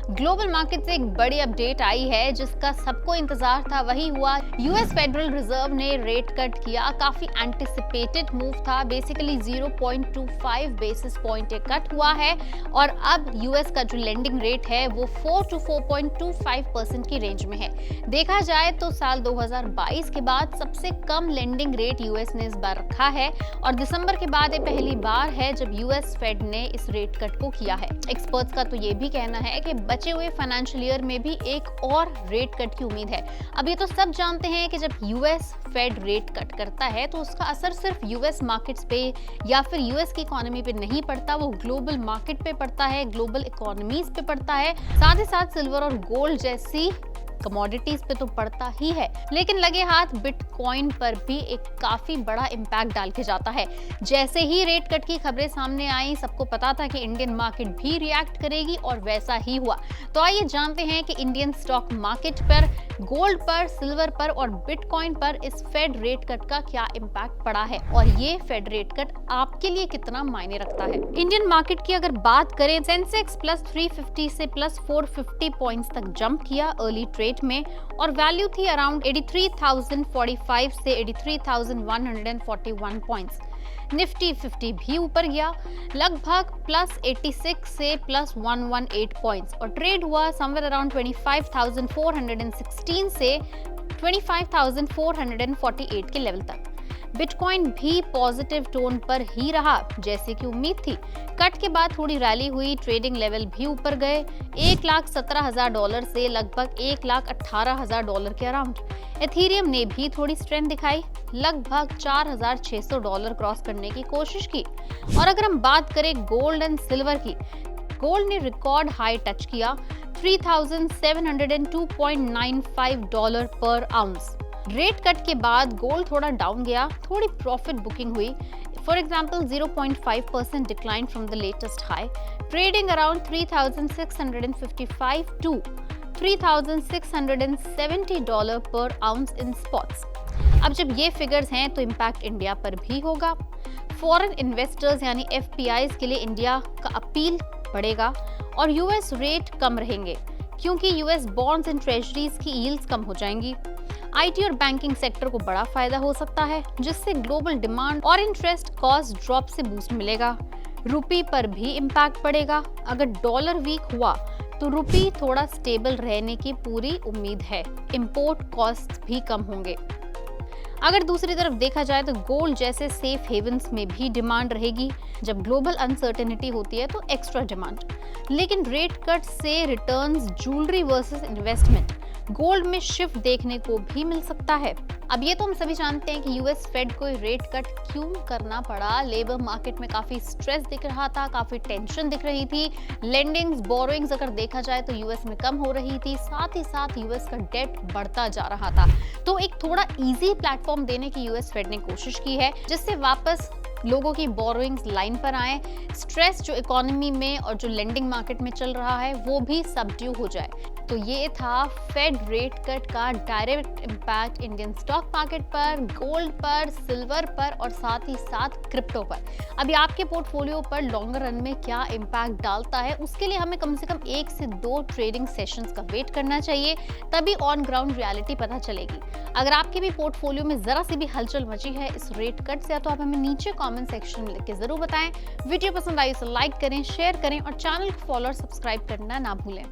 Global market से एक बड़ी अपडेट आई है जिसका सबको इंतजार था, वही हुआ। यूएस फेडरल रिजर्व ने रेट कट किया। काफी एंटिसिपेटेड मूव था। बेसिकली 0.25 बेसिस पॉइंट कट हुआ है और अब यूएस का जो लेंडिंग रेट है वो 4 to 4.25% की रेंज में है। देखा जाए तो साल 2022 के बाद सबसे कम लेंडिंग रेट यूएस ने इस बार रखा है और दिसंबर के बाद ये पहली बार है जब यूएस फेड ने इस रेट कट को किया है। एक्सपर्ट्स का तो ये भी कहना है कि बचे हुए फाइनेंशियल ईयर में भी एक और रेट कट की उम्मीद है। अब ये तो सब जानते हैं कि जब यूएस फेड रेट कट करता है तो उसका असर सिर्फ यूएस मार्केट्स पे या फिर यूएस की इकोनॉमी पे नहीं पड़ता, वो ग्लोबल मार्केट पे पड़ता है, ग्लोबल इकोनॉमीज पे पड़ता है, साथ ही साथ सिल्वर और गोल्ड जैसी कमोडिटीज पे तो पड़ता ही है, लेकिन लगे हाथ बिटकॉइन पर भी एक काफी बड़ा इम्पैक्ट डाल के जाता है। जैसे ही रेट कट की खबरें सामने आई, सबको पता था कि इंडियन मार्केट भी रिएक्ट करेगी और वैसा ही हुआ। तो आइए जानते हैं कि इंडियन स्टॉक मार्केट पर, गोल्ड पर, सिल्वर पर और बिटकॉइन पर इस फेड रेट कट का क्या इम्पैक्ट पड़ा है और ये फेड रेट कट आपके लिए कितना मायने रखता है। इंडियन मार्केट की अगर बात करें, सेंसेक्स प्लस 350 से प्लस 450 पॉइंट्स तक जंप किया अर्ली ट्रेड में और वैल्यू थी अराउंड 83,045 से 83,141 पॉइंट्स। निफ्टी 50 भी ऊपर गया लगभग प्लस 86 से प्लस 118 पॉइंट्स और ट्रेड हुआ समवेयर अराउंड 25,416 से 25,448 के लेवल तक। बिटकॉइन भी पॉजिटिव टोन पर ही रहा जैसे कि उम्मीद थी। कट के बाद थोड़ी रैली हुई, ट्रेडिंग लेवल भी ऊपर गए $1,17,000 से लगभग $1,18,000 के अराउंड। एथीरियम ने भी थोड़ी स्ट्रेंथ दिखाई, लगभग $4,600 क्रॉस करने की कोशिश की। और अगर हम बात करें गोल्ड एंड सिल्वर की, गोल्ड ने रिकॉर्ड हाई टच किया $3,702.95 पर आउंस। रेट कट के बाद गोल्ड थोड़ा डाउन गया, थोड़ी प्रॉफिट बुकिंग हुई। For example 0.5% decline from the latest high, trading around 3,655 to $3,670 per ounce in spots. अब जब ये फिगर्स हैं तो इम्पैक्ट इंडिया पर भी होगा। फॉरेन इन्वेस्टर्स यानी एफपीआईज के लिए इंडिया का अपील बढ़ेगा और यूएस रेट कम रहेंगे क्योंकि यूएस बॉन्ड्स एंड ट्रेजरीज की यील्ड्स कम हो जाएंगी। आईटी और बैंकिंग सेक्टर को बड़ा फायदा हो सकता है जिससे ग्लोबल डिमांड और इंटरेस्ट कॉस्ट ड्रॉप से बूस्ट मिलेगा। रुपी पर भी इम्पैक्ट पड़ेगा। अगर डॉलर वीक हुआ तो रुपी थोड़ा स्टेबल रहने की पूरी उम्मीद है। इंपोर्ट कॉस्ट भी कम होंगे। अगर दूसरी तरफ देखा जाए तो गोल्ड जैसे सेफ हेवन्स में भी डिमांड रहेगी। जब ग्लोबल अनसर्टेनिटी होती है तो एक्स्ट्रा डिमांड, लेकिन रेट कट से returns, jewellery versus investment, gold में शिफ्ट देखने को भी मिल सकता है। अब ये तो हम सभी जानते हैं कि यूएस फेड को रेट कट क्यों करना पड़ा। लेबर मार्केट में काफी स्ट्रेस दिख रहा था, काफी टेंशन दिख रही थी। लेंडिंग्स, बोरोइंग्स अगर देखा जाए तो यूएस में कम हो रही थी, साथ ही साथ यूएस का डेट बढ़ता जा रहा था। तो एक थोड़ा इजी प्लेटफॉर्म देने की यूएस फेड ने कोशिश की है जिससे वापस लोगों की बोरोइंग्स लाइन पर आए, स्ट्रेस जो इकोनॉमी में और जो लेंडिंग मार्केट में चल रहा है वो भी सबड्यू हो जाए। तो ये था फेड रेट कट का direct impact Indian stock market पर, गोल्ड पर, सिल्वर पर और साथ ही साथ क्रिप्टो पर। अभी आपके पोर्टफोलियो पर लॉन्गर रन में क्या इम्पैक्ट डालता है, उसके लिए हमें कम से कम 1 से 2 ट्रेडिंग सेशंस का वेट करना चाहिए, तभी ऑन ग्राउंड रियलिटी पता चलेगी। अगर आपके भी पोर्टफोलियो में जरा सी भी हलचल मची है इस रेट कट से, तो आप हमें नीचे कमेंट सेक्शन में लिख के जरूर बताएं। वीडियो पसंद आई तो लाइक करें, शेयर करें और चैनल को फॉलो और सब्सक्राइब करना ना भूलें।